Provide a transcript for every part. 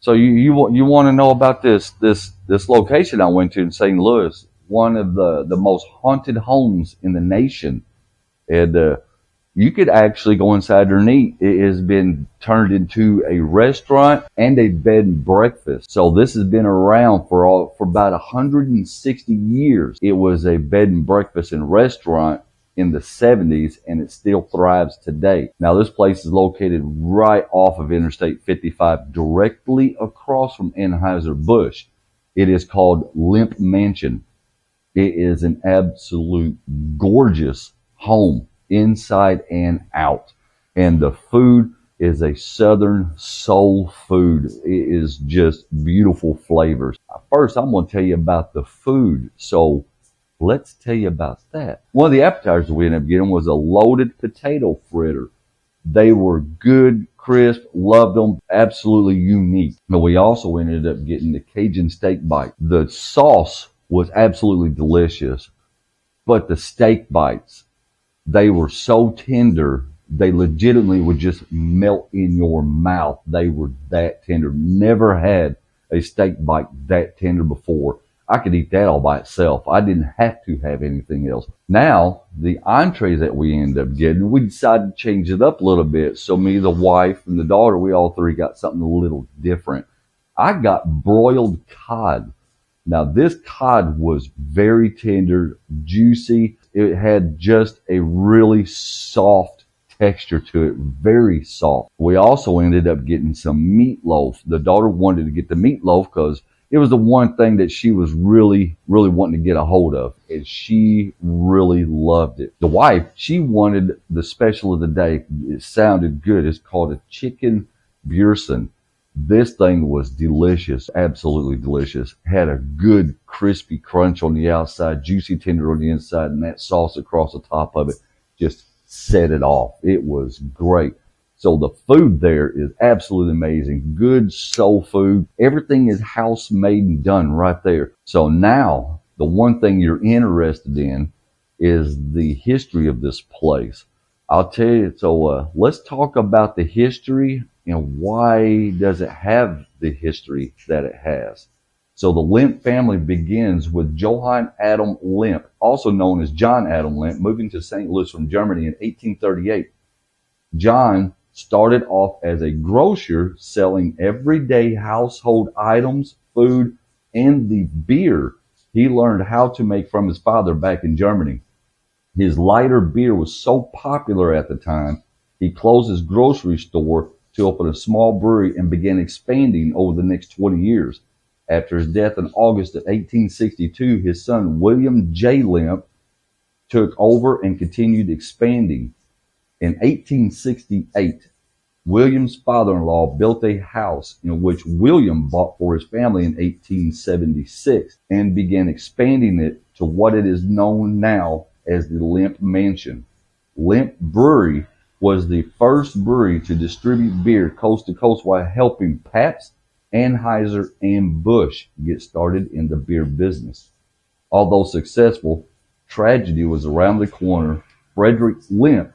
So you want to know about this location I went to in St. Louis, one of the most haunted homes in the nation, and you could actually go inside there and eat. It has been turned into a restaurant and a bed and breakfast. So this has been around for about 160 years. It was a bed and breakfast and restaurant in the 70s, and it still thrives today. Now this place is located right off of Interstate 55, directly across from Anheuser-Busch. It is called Lemp Mansion. It is an absolute gorgeous home, inside and out. And the food is a Southern soul food. It is just beautiful flavors. First, I'm going to tell you about the food. So let's tell you about that. One of the appetizers we ended up getting was a loaded potato fritter. They were good, crisp, loved them, absolutely unique. But we also ended up getting the Cajun steak bite. The sauce was absolutely delicious, but the steak bites, they were so tender, they legitimately would just melt in your mouth. They were that tender. Never had a steak bite that tender before. I could eat that all by itself. I didn't have to have anything else. Now, the entrees that we ended up getting, we decided to change it up a little bit. So me, the wife, and the daughter, we all three got something a little different. I got broiled cod. Now, this cod was very tender, juicy. It had just a really soft texture to it, very soft. We also ended up getting some meatloaf. The daughter wanted to get the meatloaf because it was the one thing that she was really wanting to get a hold of, and she really loved it. The wife, she wanted the special of the day. It sounded good. It's called a chicken bursin. This thing was delicious, absolutely delicious. Had a good crispy crunch on the outside, juicy tender on the inside, and that sauce across the top of it just set it off. It was great. So the food there is absolutely amazing. Good soul food. Everything is house made and done right there. So now the one thing you're interested in is the history of this place. I'll tell you. So let's talk about the history and why does it have the history that it has. So the Lemp family begins with Johann Adam Lemp, also known as John Adam Lemp, moving to St. Louis from Germany in 1838. John started off as a grocer selling everyday household items, food, and the beer he learned how to make from his father back in Germany. His lighter beer was so popular at the time, he closed his grocery store to open a small brewery and began expanding over the next 20 years. After his death in August of 1862, his son William J. Lemp took over and continued expanding. In 1868, William's father-in-law built a house in which William bought for his family in 1876 and began expanding it to what it is known now as the Lemp Mansion. Lemp Brewery was the first brewery to distribute beer coast to coast while helping Pabst, Anheuser, and Busch get started in the beer business. Although successful, tragedy was around the corner. Frederick Lemp,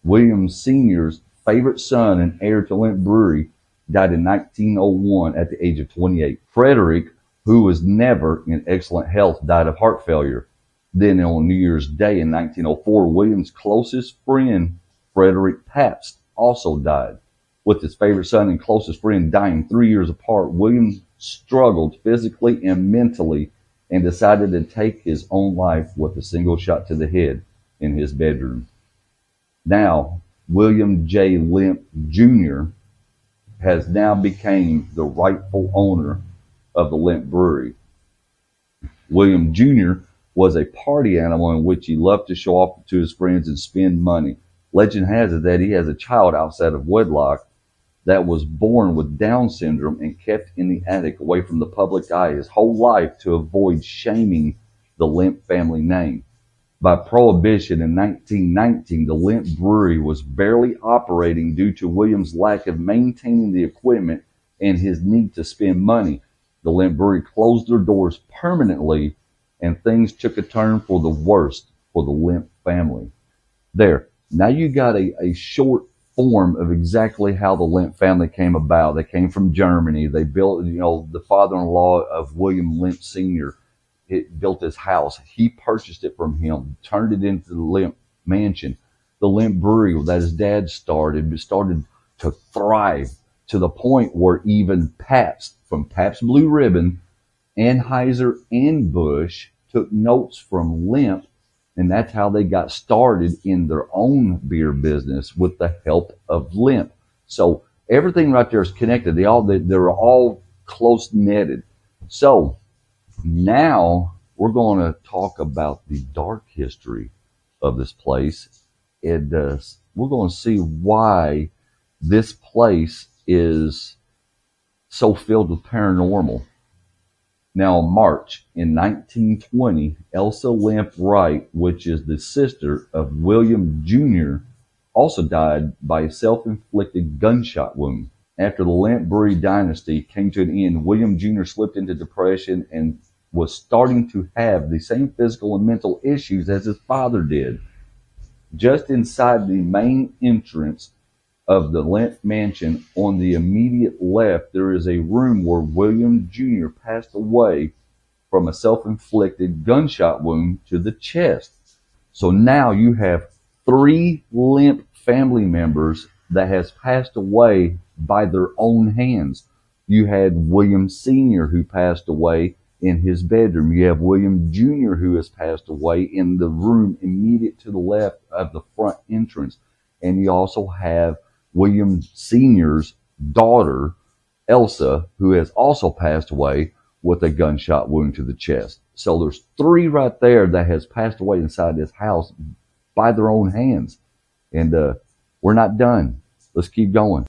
William Sr.'s favorite son and heir to Lemp Brewery, died in 1901 at the age of 28. Frederick, who was never in excellent health, died of heart failure. Then on New Year's Day in 1904, William's closest friend, Frederick Pabst, also died. With his favorite son and closest friend dying 3 years apart, William struggled physically and mentally and decided to take his own life with a single shot to the head in his bedroom. Now, William J. Lemp Jr. has now become the rightful owner of the Lemp Brewery. William Jr. was a party animal in which he loved to show off to his friends and spend money. Legend has it that he has a child outside of wedlock that was born with Down syndrome and kept in the attic away from the public eye his whole life to avoid shaming the Lemp family name. By prohibition in 1919, the Lemp Brewery was barely operating due to William's lack of maintaining the equipment and his need to spend money. The Lemp Brewery closed their doors permanently, and things took a turn for the worst for the Lemp family. There. Now you got a short form of exactly how the Lemp family came about. They came from Germany. They built, the father-in-law of William Lemp Sr. It built his house. He purchased it from him, turned it into the Lemp Mansion. The Lemp Brewery that his dad started to thrive to the point where even Pabst, from Pabst Blue Ribbon, Anheuser and Busch took notes from Lemp, and that's how they got started in their own beer business with the help of Lemp. So everything right there is connected. They're all close netted. So now we're going to talk about the dark history of this place. We're going to see why this place is so filled with paranormal. Now, in March in 1920, Elsa Lemp Wright, which is the sister of William Jr., also died by a self-inflicted gunshot wound. After the Lemp Brewery dynasty came to an end, William Jr. slipped into depression and was starting to have the same physical and mental issues as his father did. Just inside the main entrance of the Lemp Mansion, on the immediate left, there is a room where William Jr. passed away from a self-inflicted gunshot wound to the chest. So now you have 3 Lemp family members that has passed away by their own hands. You had William Sr. who passed away in his bedroom. You have William Jr. who has passed away in the room immediate to the left of the front entrance. And you also have William Sr.'s daughter, Elsa, who has also passed away with a gunshot wound to the chest. So there's 3 right there that has passed away inside this house by their own hands. And we're not done. Let's keep going.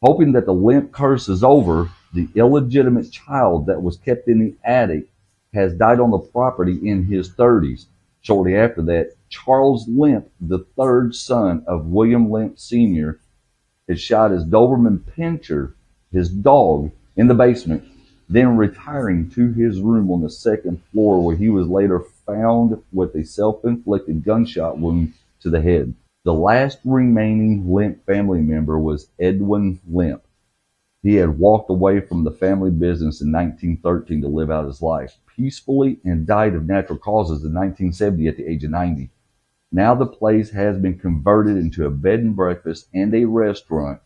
Hoping that the Lemp curse is over, the illegitimate child that was kept in the attic has died on the property in his 30s. Shortly after that, Charles Lemp, the 3rd son of William Lemp Sr., had shot his Doberman Pinscher, his dog, in the basement, then retiring to his room on the 2nd floor, where he was later found with a self-inflicted gunshot wound to the head. The last remaining Lemp family member was Edwin Lemp. He had walked away from the family business in 1913 to live out his life peacefully and died of natural causes in 1970 at the age of 90. Now the place has been converted into a bed and breakfast and a restaurant.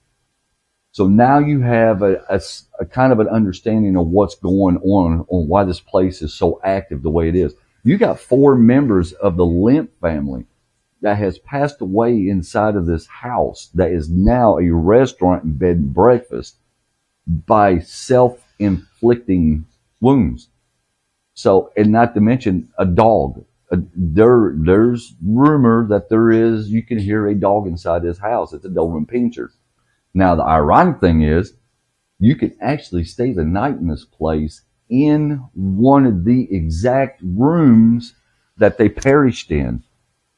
So now you have a kind of an understanding of what's going on why this place is so active the way it is. You got 4 members of the Lemp family that has passed away inside of this house that is now a restaurant and bed and breakfast by self-inflicting wounds. So, and not to mention a dog. There's rumor that you can hear a dog inside this house. It's a Doberman Pinscher. Now, the ironic thing is, you can actually stay the night in this place in one of the exact rooms that they perished in.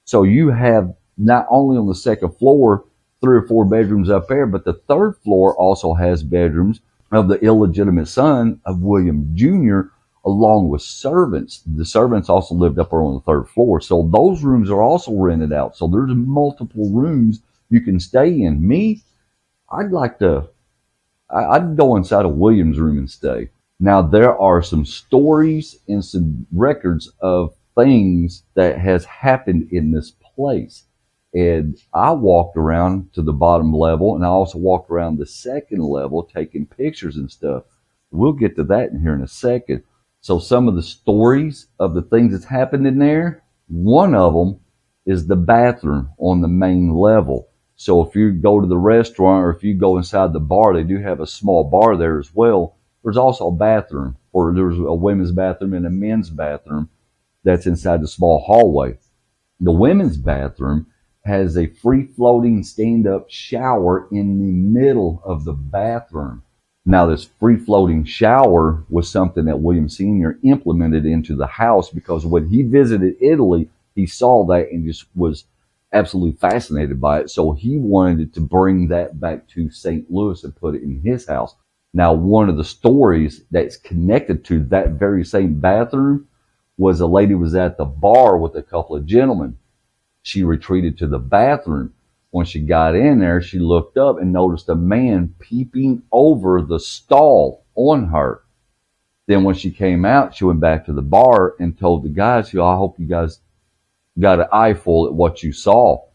So you have not only on the 2nd floor 3 or 4 bedrooms up there, but the 3rd floor also has bedrooms of the illegitimate son of William Jr., along with servants. The servants also lived up there on the 3rd floor. So those rooms are also rented out. So there's multiple rooms you can stay in. I'd go inside of William's room and stay. Now, there are some stories and some records of things that has happened in this place. And I walked around to the bottom level, and I also walked around the 2nd level taking pictures and stuff. We'll get to that in here in a second. So some of the stories of the things that's happened in there, one of them is the bathroom on the main level. So if you go to the restaurant or if you go inside the bar, they do have a small bar there as well. There's also a bathroom, or there's a women's bathroom and a men's bathroom that's inside the small hallway. The women's bathroom has a free-floating stand-up shower in the middle of the bathroom. Now, this free-floating shower was something that William Sr. implemented into the house because when he visited Italy, he saw that and just was absolutely fascinated by it. So he wanted to bring that back to St. Louis and put it in his house. Now, one of the stories that's connected to that very same bathroom was a lady was at the bar with a couple of gentlemen. She retreated to the bathroom. When she got in there, she looked up and noticed a man peeping over the stall on her. Then when she came out, she went back to the bar and told the guys, I hope you guys got an eyeful at what you saw.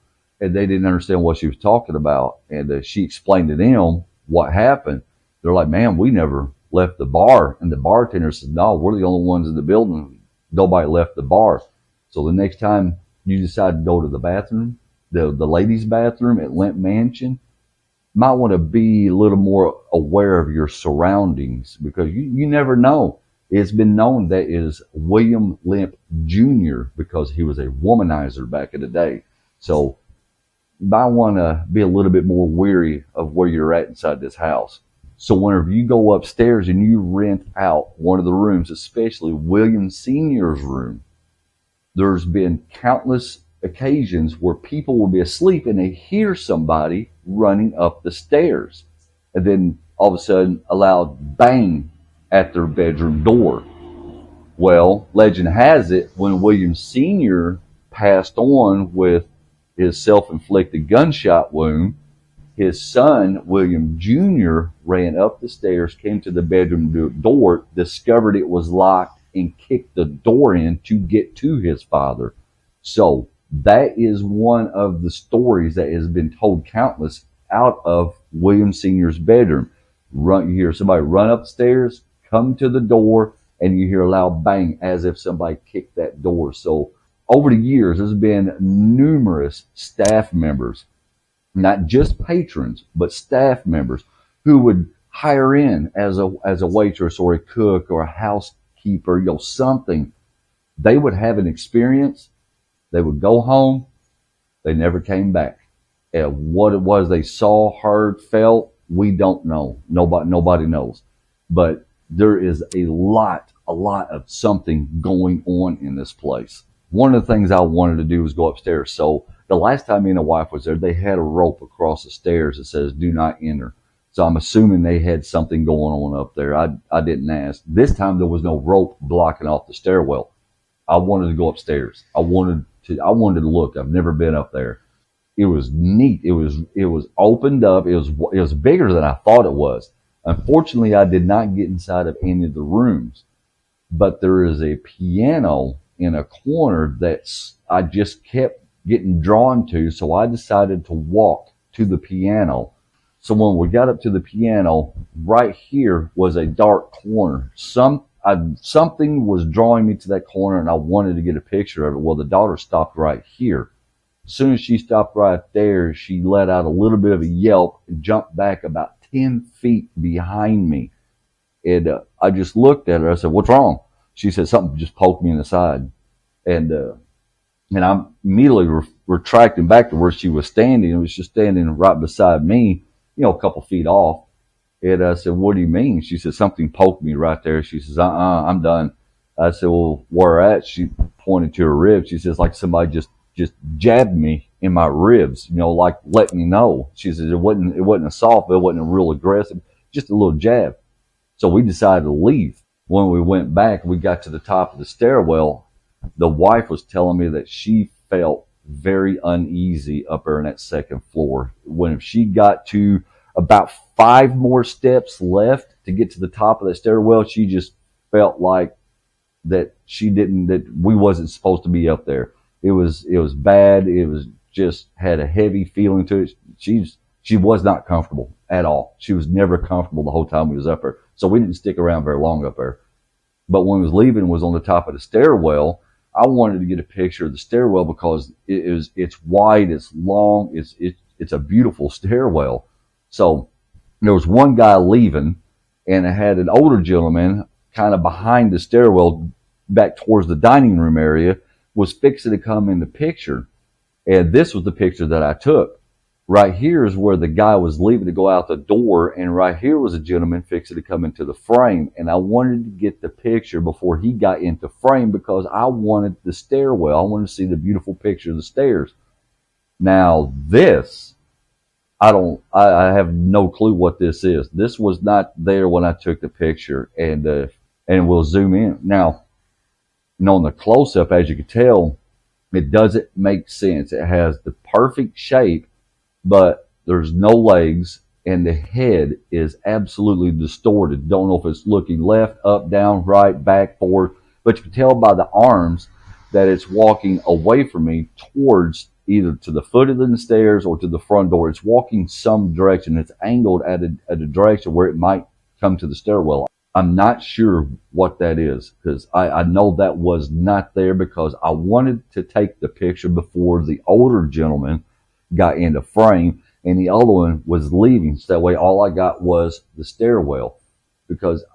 And they didn't understand what she was talking about. And she explained to them what happened. They're like, man, we never left the bar. And the bartender said, no, we're the only ones in the building. Nobody left the bar. So the next time you decide to go to the bathroom, the ladies' bathroom at Lemp Mansion, might want to be a little more aware of your surroundings, because you never know. It's been known that is William Lemp Jr., because he was a womanizer back in the day. So you might want to be a little bit more wary of where you're at inside this house. So whenever you go upstairs and you rent out one of the rooms, especially William Sr.'s room, there's been countless occasions where people will be asleep and they hear somebody running up the stairs. And then all of a sudden, a loud bang at their bedroom door. Well, legend has it, when William Sr. passed on with his self-inflicted gunshot wound, his son, William Jr., ran up the stairs, came to the bedroom door, discovered it was locked, and kicked the door in to get to his father. So that is one of the stories that has been told countless out of William Sr.'s bedroom. You hear somebody run upstairs, come to the door, and you hear a loud bang as if somebody kicked that door. So over the years, there's been numerous staff members, not just patrons, but staff members who would hire in as a waitress or a cook or a housekeeper, something. They would have an experience. They would go home. They never came back. And what it was they saw, heard, felt, we don't know. Nobody knows. But there is a lot of something going on in this place. One of the things I wanted to do was go upstairs. So the last time me and the wife was there, they had a rope across the stairs that says "Do not enter." So I'm assuming they had something going on up there. I didn't ask. This time there was no rope blocking off the stairwell. I wanted to go upstairs. I wanted to look. I've never been up there. It was neat. It was opened up. It was bigger than I thought it was. Unfortunately, I did not get inside of any of the rooms, but there is a piano in a corner that I just kept getting drawn to. So I decided to walk to the piano. So when we got up to the piano, right here was a dark corner. Something was drawing me to that corner, and I wanted to get a picture of it. Well, the daughter stopped right here. As soon as she stopped right there, she let out a little bit of a yelp and jumped back about 10 feet behind me. And I just looked at her. I said, "What's wrong?" She said, "Something just poked me in the side." And I'm immediately retracting back to where she was standing. It was just standing right beside me, a couple feet off. And I said, "What do you mean?" She said, "Something poked me right there." She says, I'm done." I said, "Well, where at?" She pointed to her ribs. She says, "Like somebody just jabbed me in my ribs, like let me know." She says, it wasn't a soft, it wasn't a real aggressive, just a little jab. So we decided to leave. When we went back, we got to the top of the stairwell. The wife was telling me that she felt very uneasy up there in that second floor. When she got to about 5 more steps left to get to the top of that stairwell, she just felt like that we wasn't supposed to be up there. It was bad. It was just had a heavy feeling to it. She was not comfortable at all. She was never comfortable the whole time we was up there. So we didn't stick around very long up there. But when we was leaving, was on the top of the stairwell. I wanted to get a picture of the stairwell because it's wide, it's long, it's a beautiful stairwell. So there was one guy leaving, and it had an older gentleman kind of behind the stairwell back towards the dining room area, was fixing to come in the picture. And this was the picture that I took. Right here is where the guy was leaving to go out the door, and right here was a gentleman fixing to come into the frame. And I wanted to get the picture before he got into frame because I wanted the stairwell. I wanted to see the beautiful picture of the stairs. Now this, I have no clue what this is. This was not there when I took the picture, and we'll zoom in. Now, on the close-up, as you can tell, it doesn't make sense. It has the perfect shape, but there's no legs, and the head is absolutely distorted. Don't know if it's looking left, up, down, right, back, forward, but you can tell by the arms that it's walking away from me towards either to the foot of the stairs or to the front door. It's walking some direction. It's angled at a direction where it might come to the stairwell. I'm not sure what that is, because I know that was not there, because I wanted to take the picture before the older gentleman got into frame and the other one was leaving. So that way all I got was the stairwell, because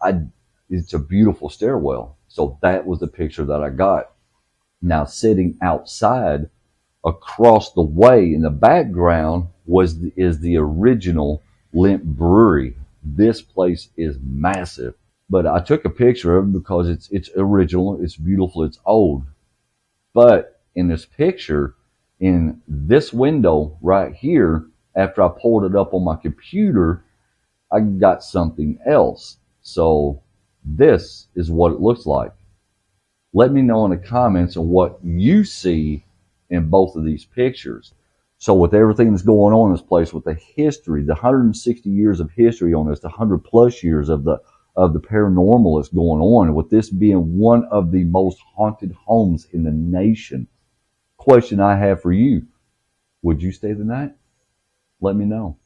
it's a beautiful stairwell. So that was the picture that I got. Now, sitting outside across the way in the background is the original Lemp Brewery. This place is massive, but I took a picture of it because it's original, it's beautiful, it's old. But in this picture, in this window right here, after I pulled it up on my computer, I got something else. So this is what it looks like. Let me know in the comments on what you see in both of these pictures. So with everything that's going on in this place, with the history, the 160 years of history on this, the 100 plus years of the paranormal that's going on, and with this being one of the most haunted homes in the nation, question I have for you: would you stay the night? Let me know.